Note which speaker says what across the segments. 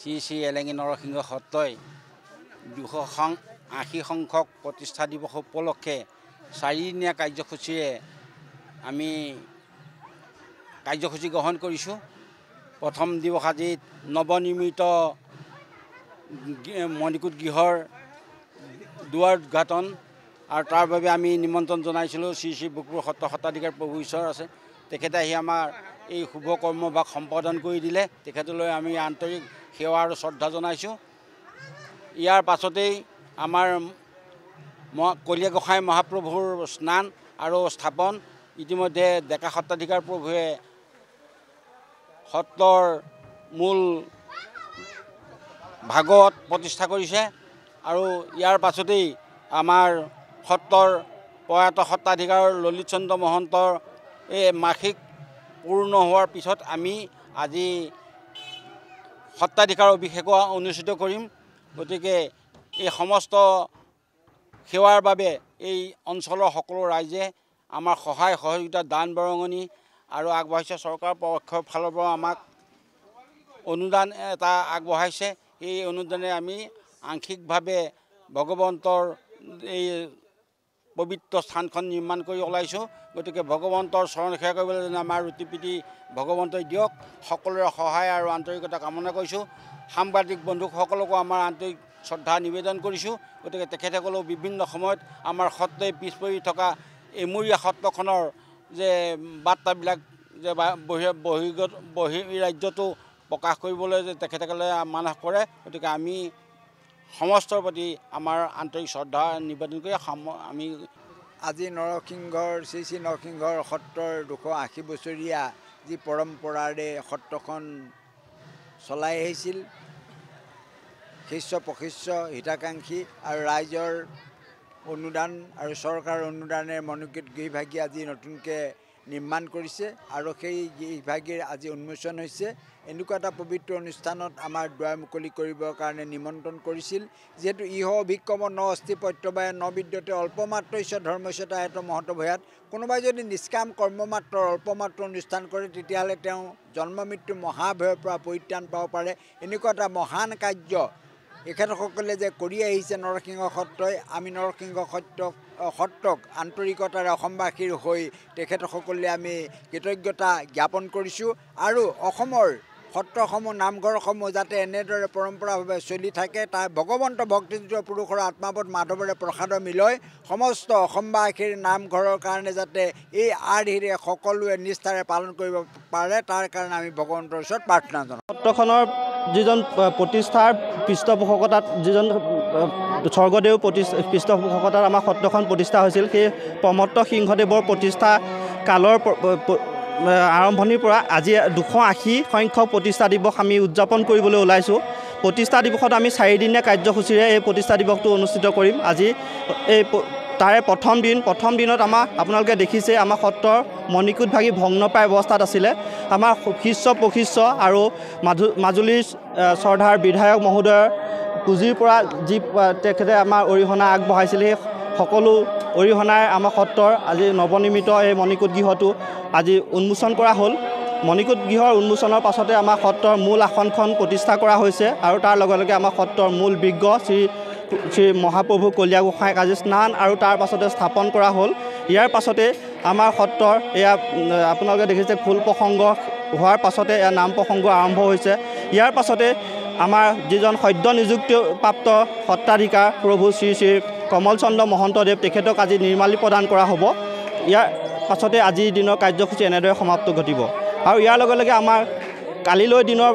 Speaker 1: শ্ৰী শ্ৰী এলেঙি নৰসিংহ সত্ৰই 280 সংখ্যক প্ৰতিষ্ঠা দিৱস উপলক্ষে 4দিনীয়া কাৰ্যসূচীৰে আমি কাৰ্যসূচী গ্ৰহণ কৰিছোঁ। প্ৰথম দিৱস আজি নৱনিৰ্মিত মণিকূট গৃহৰ দুৱাৰ উদ্ঘাটন আৰু তাৰ বাবে আমি নিমন্ত্ৰণ জনাইছিলোঁ শ্ৰী শ্ৰী ভোগপুৰ সত্ৰ সত্ৰাধিকাৰ প্ৰভু ঈশ্বৰ আছে, তেখেতে আহি আমাৰ এই শুভ কৰ্মভাগ সম্পাদন কৰি দিলে। তেখেতলৈ আমি আন্তৰিক সেৱা আৰু শ্ৰদ্ধা জনাইছোঁ। ইয়াৰ পাছতেই আমাৰ কলীয়া গোসাঁই মহাপ্ৰভুৰ স্নান আৰু স্থাপন। ইতিমধ্যে ডেকা সত্ৰাধিকাৰ প্ৰভুৱে সত্ৰৰ মূল ভাগৱত প্ৰতিষ্ঠা কৰিছে আৰু ইয়াৰ পাছতেই আমাৰ সত্ৰৰ প্ৰয়াত সত্ৰাধিকাৰ ললিত চন্দ্ৰ মহন্তৰ এই মাসিক পূৰ্ণ হোৱাৰ পিছত আমি আজি সত্ৰাধিকাৰ অভিষেক অনুষ্ঠিত কৰিম। গতিকে এই সমস্ত সেৱাৰ বাবে এই অঞ্চলৰ সকলো ৰাইজে আমাৰ সহায় সহযোগিতা দান বৰঙণি আৰু আগবঢ়াইছে। চৰকাৰৰ পক্ষৰ ফালৰ পৰা আমাক অনুদান এটা আগবঢ়াইছে। এই অনুদানে আমি আংশিকভাৱে ভগৱন্তৰ এই পবিত্ৰ স্থানখন নিৰ্মাণ কৰি ওলাইছোঁ। গতিকে ভগৱন্তৰ চৰণ সেৱা কৰিবলৈ যেনে আমাৰ ৰুটিপিটি ভগৱন্তই দিয়ক, সকলোৰে সহায় আৰু আন্তৰিকতা কামনা কৰিছোঁ। সাংবাদিক বন্ধুসকলকো আমাৰ আন্তৰিক শ্ৰদ্ধা নিবেদন কৰিছোঁ। গতিকে তেখেতসকলেও বিভিন্ন সময়ত আমাৰ সত্ৰই পিছ পৰি থকা এমূৰীয়া সত্ৰখনৰ যে বাৰ্তাবিলাক যে বহিৰাজ্যতো প্ৰকাশ কৰিবলৈ যে তেখেতসকলে মানস কৰে। গতিকে আমি সমস্তৰ প্ৰতি আমাৰ আন্তৰিক শ্ৰদ্ধা নিবেদন কৰি আমি
Speaker 2: আজি নৰসিংহৰ শ্ৰী শ্ৰী নৰসিংহৰ সত্ৰৰ 280 বছৰীয়া যি পৰম্পৰাৰে সত্ৰখন চলাই আহিছিল, শিষ্য প্ৰশিষ্য হিতাকাংক্ষী আৰু ৰাইজৰ অনুদান আৰু চৰকাৰৰ অনুদানে মণিকূট গৃহভাগী আজি নতুনকৈ নিৰ্মাণ কৰিছে আৰু সেই গৃহভাগীৰ আজি উন্মোচন হৈছে। এনেকুৱা এটা পবিত্ৰ অনুষ্ঠানত আমাৰ দুৱাৰ মুকলি কৰিবৰ কাৰণে নিমন্ত্ৰণ কৰিছিল। যিহেতু ইহ অভিক্ৰম ন অস্তি প্ৰত্যবায় ন বিদ্যতে অল্পমাত্ৰ ঈশ্বৰ ধৰ্মস্যতা এত মহত ভয়াত। কোনোবাই যদি নিষ্কাম কৰ্মমাত্ৰ অল্পমাত্ৰ অনুষ্ঠান কৰে তেতিয়াহ'লে তেওঁ জন্ম মৃত্যু মহাভয়ৰ পৰা পৰিত্ৰাণ পাব পাৰে। এনেকুৱা এটা মহান কাৰ্য এখেতসকলে যে কৰি আহিছে নৰসিংহ সত্ৰই, আমি নৰসিংহ সত্ৰক আন্তৰিকতাৰে অসমবাসীৰ হৈ তেখেতসকলে আমি কৃতজ্ঞতা জ্ঞাপন কৰিছোঁ আৰু অসমৰ সত্ৰসমূহ নামঘৰসমূহ যাতে এনেদৰে পৰম্পৰাভাৱে চলি থাকে, তাৰ ভগৱন্ত ভক্তিযুক্ত পুৰুষৰ আত্মাৱত মাধৱৰে প্ৰসাদৰ মিলয় সমস্ত অসমবাসীৰ নামঘৰৰ কাৰণে যাতে এই আৰ্হিৰে সকলোৱে নিষ্ঠাৰে পালন কৰিব পাৰে, তাৰ কাৰণে আমি ভগৱন্তৰ ওচৰত প্ৰাৰ্থনা জনাওঁ।
Speaker 3: সত্ৰখনৰ যিজন প্ৰতিষ্ঠাৰ পৃষ্ঠপোষকতাত যিজন স্বৰ্গদেউ পৃষ্ঠপোষকতাত আমাৰ সত্ৰখন প্ৰতিষ্ঠা হৈছিল, সেই প্ৰমত্ত সিংহদেৱৰ প্ৰতিষ্ঠা কালৰ আৰম্ভণিৰ পৰা আজি 280 সংখ্যক প্ৰতিষ্ঠা দিৱস আমি উদযাপন কৰিবলৈ ওলাইছোঁ। প্ৰতিষ্ঠা দিৱসত আমি 4দিনীয়া কাৰ্যসূচীৰে এই প্ৰতিষ্ঠা দিৱসটো অনুষ্ঠিত কৰিম। আজি এই তাৰে প্ৰথম দিনত আপোনালোকে দেখিছে আমাৰ সত্ৰৰ মণিকূট ভাগী ভগ্নপ্ৰায় অৱস্থাত আছিলে। আমাৰ শিষ্য প্ৰশিষ্য আৰু মাজুলীৰ শ্ৰদ্ধাৰ বিধায়ক মহোদয়ৰ পুঁজিৰ পৰা যি তেখেতে আমাৰ অৰিহণা আগবঢ়াইছিল, সেই সকলো অৰিহণাই আমাৰ সত্ৰৰ আজি নৱনিৰ্মিত এই মণিকূট গৃহটো আজি উন্মোচন কৰা হ'ল। মণিকূট গৃহৰ উন্মোচনৰ পাছতে আমাৰ সত্ৰৰ মূল আসনখন প্ৰতিষ্ঠা কৰা হৈছে আৰু তাৰ লগে লগে আমাৰ সত্ৰৰ মূল বিজ্ঞ শ্ৰী মহাপ্ৰভু কলীয়া গোসাঁইক আজি স্নান আৰু তাৰ পাছতে স্থাপন কৰা হ'ল। ইয়াৰ পাছতে আমাৰ সত্ৰৰ এয়া আপোনালোকে দেখিছে খোল প্ৰসংগ হোৱাৰ পাছতে এয়া নাম প্ৰসংগ আৰম্ভ হৈছে। ইয়াৰ পাছতে আমাৰ যিজন সদ্য নিযুক্তিপ্ৰাপ্ত সত্ৰাধিকাৰ প্ৰভু শ্ৰী শ্ৰী কমল চন্দ্ৰ মহন্তদেৱ, তেখেতক আজি নিৰ্মালী প্ৰদান কৰা হ'ব। ইয়াৰ পাছতে আজিৰ দিনৰ কাৰ্যসূচী এনেদৰে সমাপ্ত ঘটিব আৰু ইয়াৰ লগে লগে আমাৰ কালিলৈ দিনৰ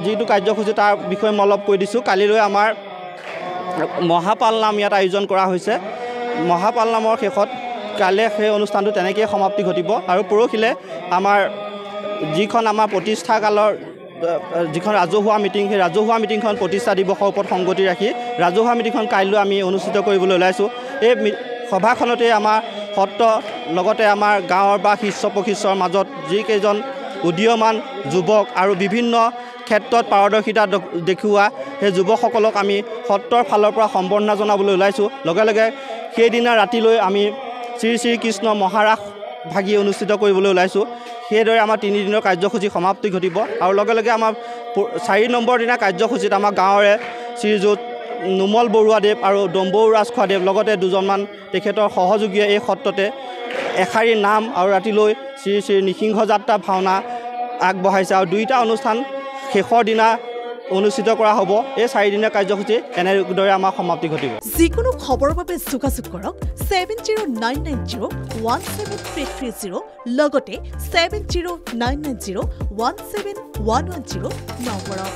Speaker 3: যিটো কাৰ্যসূচী তাৰ বিষয়ে মই অলপ কৈ দিছোঁ। কালিলৈ আমাৰ মহাপাল নাম ইয়াত আয়োজন কৰা হৈছে। মহাপাল নামৰ শেষত কাইলৈ সেই অনুষ্ঠানটো তেনেকৈয়ে সমাপ্তি ঘটিব আৰু পৰহিলৈ আমাৰ যিখন আমাৰ প্ৰতিষ্ঠা কালৰ যিখন ৰাজহুৱা মিটিং, সেই ৰাজহুৱা মিটিংখন প্ৰতিষ্ঠা দিৱসৰ ওপৰত সংগতি ৰাখি ৰাজহুৱা মিটিংখন কাইলৈ আমি অনুষ্ঠিত কৰিবলৈ ওলাইছোঁ। এই সভাখনতে আমাৰ সত্ৰ লগতে আমাৰ গাঁৱৰ বা শিষ্য প্ৰশিষ্যৰ মাজত যিকেইজন উদীয়মান যুৱক আৰু বিভিন্ন ক্ষেত্ৰত পাৰদৰ্শিতা দেখুওৱা সেই যুৱকসকলক আমি সত্ৰৰ ফালৰ পৰা সম্বৰ্ধনা জনাবলৈ ওলাইছোঁ। লগে লগে সেইদিনা ৰাতিলৈ আমি শ্ৰী শ্ৰীকৃষ্ণ মহাৰাস ভাগি অনুষ্ঠিত কৰিবলৈ ওলাইছোঁ। সেইদৰে আমাৰ 3 দিনৰ কাৰ্যসূচী সমাপ্তি ঘটিব আৰু লগে লগে আমাৰ 4 নম্বৰ দিনা কাৰ্যসূচীত আমাৰ গাঁৱৰে শ্ৰীযুত নুমল বৰুৱাদেৱ আৰু ডম্বৰু ৰাজখোৱাদেৱ লগতে দুজনমান তেখেতৰ সহযোগীয়ে এই সত্ৰতে এশাৰী নাম আৰু ৰাতিলৈ শ্ৰী শ্ৰী নৃসিংহ যাত্ৰা ভাওনা আগবঢ়াইছে আৰু 2টা অনুষ্ঠান শেষৰ দিনা অনুষ্ঠিত কৰা হ'ব। এই 4 দিনীয়া কাৰ্যসূচী এনেদৰে আমাৰ সমাপ্তি ঘটিব।
Speaker 4: যিকোনো খবৰৰ বাবে যোগাযোগ কৰক 7099017330 লগতে 7099017110 নম্বৰত।